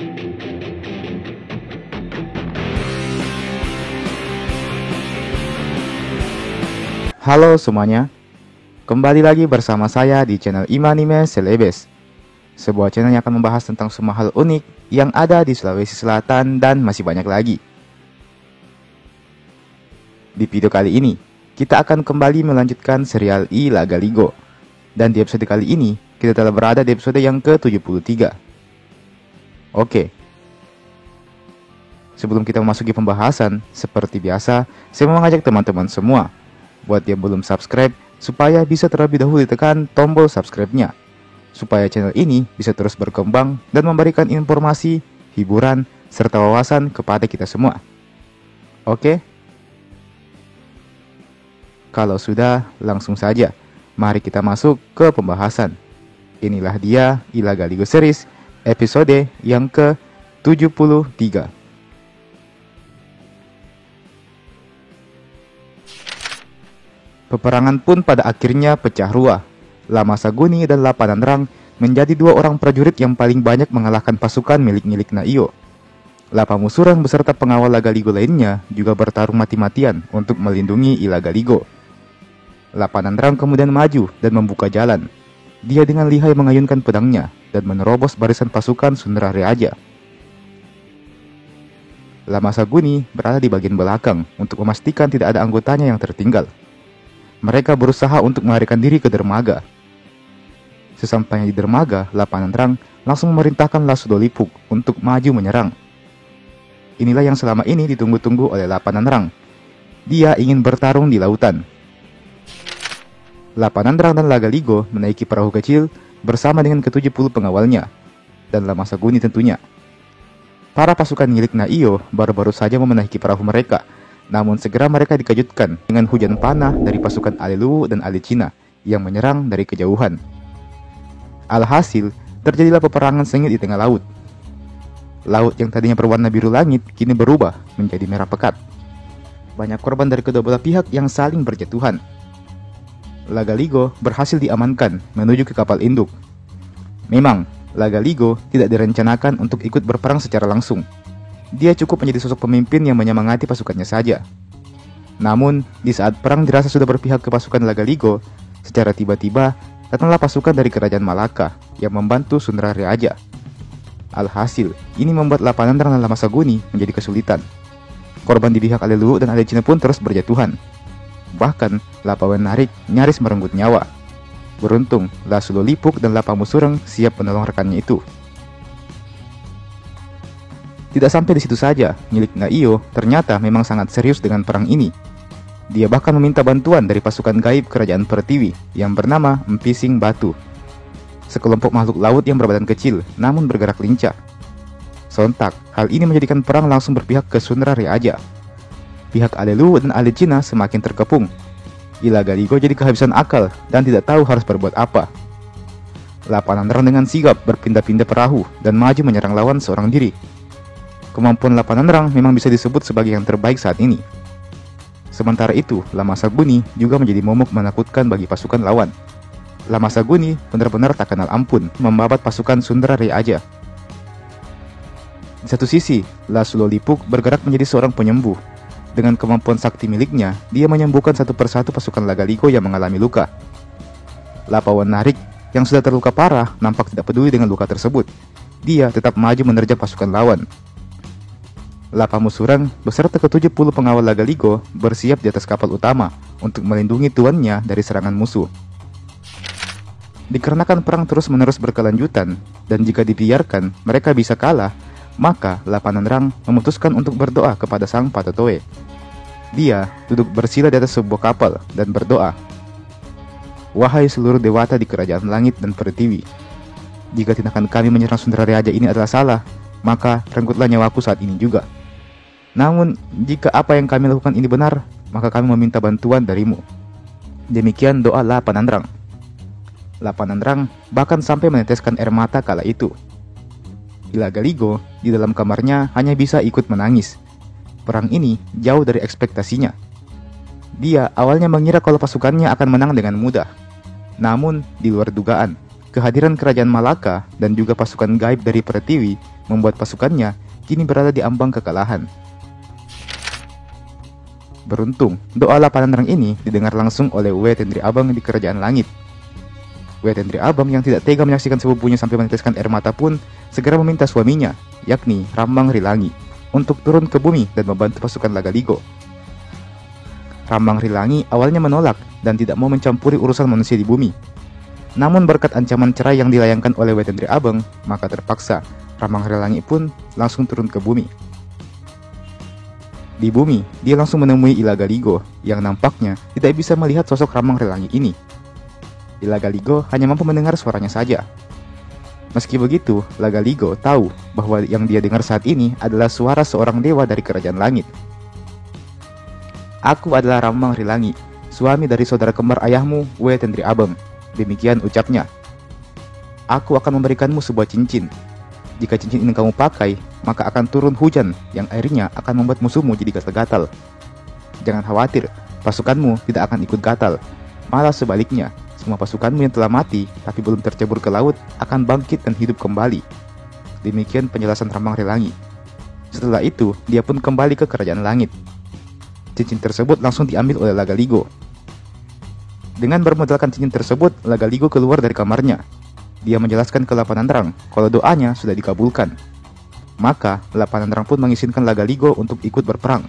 Halo semuanya, kembali lagi bersama saya di channel Imanime Celebes, sebuah channel yang akan membahas tentang semua hal unik yang ada di Sulawesi Selatan dan masih banyak lagi. Di video kali ini, kita akan kembali melanjutkan serial I Laga Ligo. Dan di episode kali ini, kita telah berada di episode yang ke-73. Oke. Sebelum kita memasuki pembahasan, seperti biasa, saya mau mengajak teman-teman semua buat yang belum subscribe, supaya bisa terlebih dahulu ditekan tombol subscribe-nya, supaya channel ini bisa terus berkembang dan memberikan informasi, hiburan, serta wawasan kepada kita semua. Oke? Kalau sudah, langsung saja, mari kita masuk ke pembahasan. Inilah dia I Laga Ligo Series, episode yang ke-73. Peperangan pun pada akhirnya pecah ruah. Lama Saguni dan Lapanandrang menjadi dua orang prajurit yang paling banyak mengalahkan pasukan milik Naio. Lapamusurang beserta pengawal Laga Ligo lainnya juga bertarung mati-matian untuk melindungi I Laga Ligo. Lapanandrang kemudian maju dan membuka jalan. Dia dengan lihai mengayunkan pedangnya dan menerobos barisan pasukan Sundara Reaja. Lama Saguni berada di bagian belakang untuk memastikan tidak ada anggotanya yang tertinggal. Mereka berusaha untuk melarikan diri ke dermaga. Sesampainya di dermaga, Lapanandrang langsung memerintahkan Lasudolipuk untuk maju menyerang. Inilah yang selama ini ditunggu-tunggu oleh Lapanandrang. Dia ingin bertarung di lautan. Lapanandrang dan Laga Ligo menaiki perahu kecil bersama dengan ke-70 pengawalnya, dan Lama Saguni tentunya. Para pasukan milik Naio baru-baru saja menaiki perahu mereka. Namun segera mereka dikejutkan dengan hujan panah dari pasukan Alelu dan Alicina yang menyerang dari kejauhan. Alhasil, terjadilah peperangan sengit di tengah laut. Laut yang tadinya berwarna biru langit kini berubah menjadi merah pekat. Banyak korban dari kedua belah pihak yang saling berjatuhan. Laga Ligo berhasil diamankan menuju ke kapal induk. Memang, Laga Ligo tidak direncanakan untuk ikut berperang secara langsung. Dia cukup menjadi sosok pemimpin yang menyemangati pasukannya saja. Namun, di saat perang dirasa sudah berpihak ke pasukan Laga Ligo, secara tiba-tiba datanglah pasukan dari kerajaan Malaka yang membantu Sundara Reaja. Alhasil, ini membuat Lapanandrang dan Lama Saguni menjadi kesulitan. Korban di pihak Alelu dan Alicina pun terus berjatuhan. Bahkan, Lapawenarik nyaris merenggut nyawa. Beruntung, Lasudolipuk dan Lapamusurang siap menolong rekannya itu. Tidak sampai di situ saja, milik Naio ternyata memang sangat serius dengan perang ini. Dia bahkan meminta bantuan dari pasukan gaib kerajaan Pertiwi yang bernama Empising Batu. Sekelompok makhluk laut yang berbadan kecil namun bergerak lincah. Sontak, hal ini menjadikan perang langsung berpihak ke Sundara Reaja. Pihak Alelu dan Alicina semakin terkepung. I Laga Ligo jadi kehabisan akal dan tidak tahu harus berbuat apa. Lapanandrang dengan sigap berpindah-pindah perahu dan maju menyerang lawan seorang diri. Kemampuan Lapanandrang memang bisa disebut sebagai yang terbaik saat ini. Sementara itu, Lama Saguni juga menjadi momok menakutkan bagi pasukan lawan. Lama Saguni benar-benar tak kenal ampun membabat pasukan Sundara Reaja. Di satu sisi, Lasudolipuk bergerak menjadi seorang penyembuh. Dengan kemampuan sakti miliknya, dia menyembuhkan satu persatu pasukan Laga Ligo yang mengalami luka. Lapawenarik yang sudah terluka parah nampak tidak peduli dengan luka tersebut. Dia tetap maju menerjang pasukan lawan. Lapamusurang beserta ke-70 pengawal Laga Ligo bersiap di atas kapal utama untuk melindungi tuannya dari serangan musuh. Dikarenakan perang terus-menerus berkelanjutan dan jika dibiarkan mereka bisa kalah, maka Lapanandrang memutuskan untuk berdoa kepada Sang Patetoe. Dia duduk bersila di atas sebuah kapal dan berdoa, "Wahai seluruh dewata di kerajaan langit dan Pertiwi, jika tindakan kami menyerang Sundara Reaja ini adalah salah, maka renggutlah nyawaku saat ini juga. Namun, jika apa yang kami lakukan ini benar, maka kami meminta bantuan darimu." Demikian doa Lapanandrang. Lapanandrang bahkan sampai meneteskan air mata kala itu. I Laga Ligo di dalam kamarnya hanya bisa ikut menangis. Perang ini jauh dari ekspektasinya. Dia awalnya mengira kalau pasukannya akan menang dengan mudah. Namun, di luar dugaan, kehadiran kerajaan Malaka dan juga pasukan gaib dari Pertiwi membuat pasukannya kini berada di ambang kekalahan. Beruntung, doa Lapanandrang ini didengar langsung oleh Wetendri Abang di Kerajaan Langit. Wetendri Abang yang tidak tega menyaksikan sepupunya sampai meneteskan air mata pun segera meminta suaminya, yakni Rambang Rilangi, untuk turun ke bumi dan membantu pasukan Lagaligo. Rambang Rilangi awalnya menolak dan tidak mau mencampuri urusan manusia di bumi. Namun berkat ancaman cerai yang dilayangkan oleh Wetendri Abang, maka terpaksa Rambang Rilangi pun langsung turun ke bumi. Di bumi, dia langsung menemui Ilagaligo yang nampaknya tidak bisa melihat sosok Rambang Rilangi ini. Ilagaligo hanya mampu mendengar suaranya saja. Meski begitu, Lagaligo tahu bahwa yang dia dengar saat ini adalah suara seorang dewa dari Kerajaan Langit. "Aku adalah Rambang Rilangi, suami dari saudara kembar ayahmu, Wetendri Abang," demikian ucapnya. "Aku akan memberikanmu sebuah cincin. Jika cincin ini kamu pakai, maka akan turun hujan yang airnya akan membuat musuhmu jadi gatal-gatal. Jangan khawatir, pasukanmu tidak akan ikut gatal. Malah sebaliknya, semua pasukanmu yang telah mati tapi belum tercebur ke laut akan bangkit dan hidup kembali." Demikian penjelasan Rambang Rilangi. Setelah itu, dia pun kembali ke Kerajaan Langit. Cincin tersebut langsung diambil oleh Lagaligo. Dengan bermodalkan cincin tersebut, Lagaligo keluar dari kamarnya. Dia menjelaskan ke Lapanandrang kalau doanya sudah dikabulkan. Maka, Lapanandrang pun mengizinkan Lagaligo untuk ikut berperang.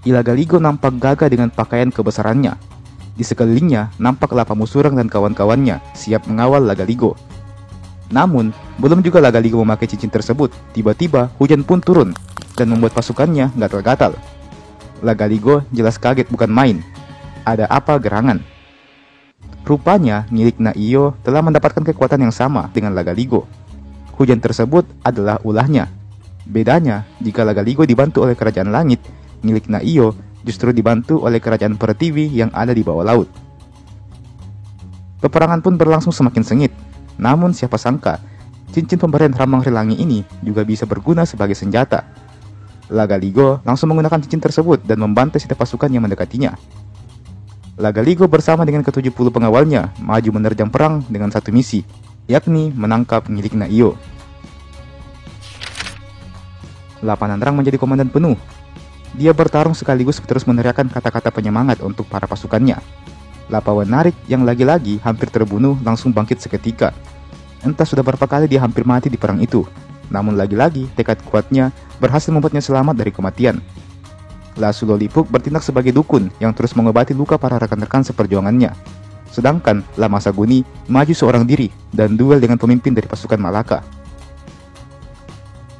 Ilagaligo nampak gagah dengan pakaian kebesarannya. Di sekelilingnya nampak Lapamusurang dan kawan-kawannya siap mengawal Lagaligo. Namun, belum juga Lagaligo memakai cincin tersebut, tiba-tiba hujan pun turun dan membuat pasukannya gatal-gatal. Lagaligo jelas kaget bukan main. Ada apa gerangan? Rupanya, milik Naiyo telah mendapatkan kekuatan yang sama dengan Lagaligo. Hujan tersebut adalah ulahnya. Bedanya, jika Lagaligo dibantu oleh Kerajaan Langit, milik Naiyo justru dibantu oleh Kerajaan Pertiwi yang ada di bawah laut. Peperangan pun berlangsung semakin sengit. Namun siapa sangka, cincin pemberian Rambang Rilangi ini juga bisa berguna sebagai senjata. Lagaligo langsung menggunakan cincin tersebut dan membantai setiap pasukan yang mendekatinya. Lagaligo bersama dengan ke-70 pengawalnya maju menerjang perang dengan satu misi, yakni menangkap milik Naiyo. Lapanandrang menjadi komandan penuh. Dia bertarung sekaligus terus meneriakkan kata-kata penyemangat untuk para pasukannya. Lapawenarik yang lagi-lagi hampir terbunuh langsung bangkit seketika. Entah sudah berapa kali dia hampir mati di perang itu, namun lagi-lagi tekad kuatnya berhasil membuatnya selamat dari kematian. Lasulolipuk bertindak sebagai dukun yang terus mengobati luka para rekan-rekan seperjuangannya. Sedangkan Lamasaguni maju seorang diri dan duel dengan pemimpin dari pasukan Malaka.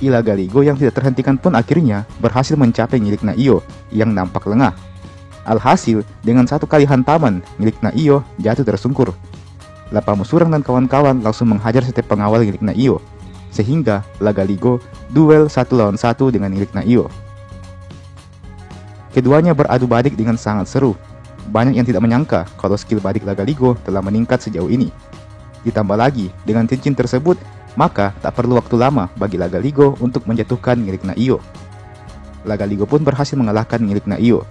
Ilagaligo yang tidak terhentikan pun akhirnya berhasil mencapai milik Naiyo yang nampak lengah. Alhasil, dengan satu kali hantaman, milik Naiyo jatuh tersungkur. Lapamusurang dan kawan-kawan langsung menghajar setiap pengawal milik Naiyo, sehingga Lagaligo duel 1 lawan 1 dengan milik Naiyo. Keduanya beradu badik dengan sangat seru. Banyak yang tidak menyangka kalau skill badik Lagaligo telah meningkat sejauh ini. Ditambah lagi, dengan cincin tersebut, maka tak perlu waktu lama bagi Lagaligo untuk menjatuhkan milik Naiyo. Lagaligo pun berhasil mengalahkan milik Naiyo.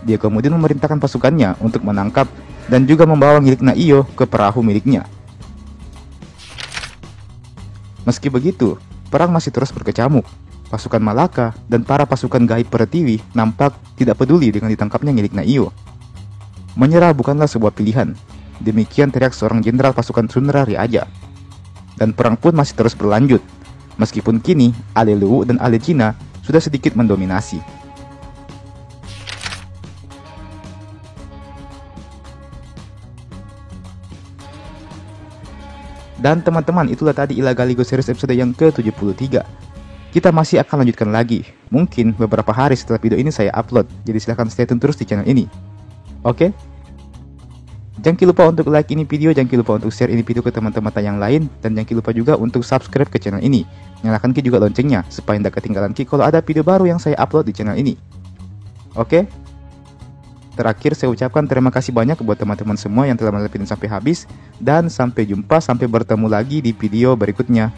Dia kemudian memerintahkan pasukannya untuk menangkap dan juga membawa milik Naiyo ke perahu miliknya. Meski begitu, perang masih terus berkecamuk. Pasukan Malaka dan para pasukan gaib Pertiwi nampak tidak peduli dengan ditangkapnya milik Naiyo. Menyerah bukanlah sebuah pilihan. Demikian teriak seorang jenderal pasukan Sunra Riaja. Dan perang pun masih terus berlanjut. Meskipun kini Ale Luwu dan Ale Cina sudah sedikit mendominasi. Dan teman-teman, itulah tadi Ilagaligo series episode yang ke-73. Kita masih akan lanjutkan lagi. Mungkin beberapa hari setelah video ini saya upload. Jadi silahkan stay tune terus di channel ini. Oke? Jangan lupa untuk like ini video, jangan lupa untuk share ini video ke teman-teman yang lain, dan jangan lupa juga untuk subscribe ke channel ini. Nyalakan juga loncengnya supaya tidak ketinggalan kalau ada video baru yang saya upload di channel ini. Oke? Terakhir saya ucapkan terima kasih banyak buat teman-teman semua yang telah menonton sampai habis, dan sampai jumpa, sampai bertemu lagi di video berikutnya.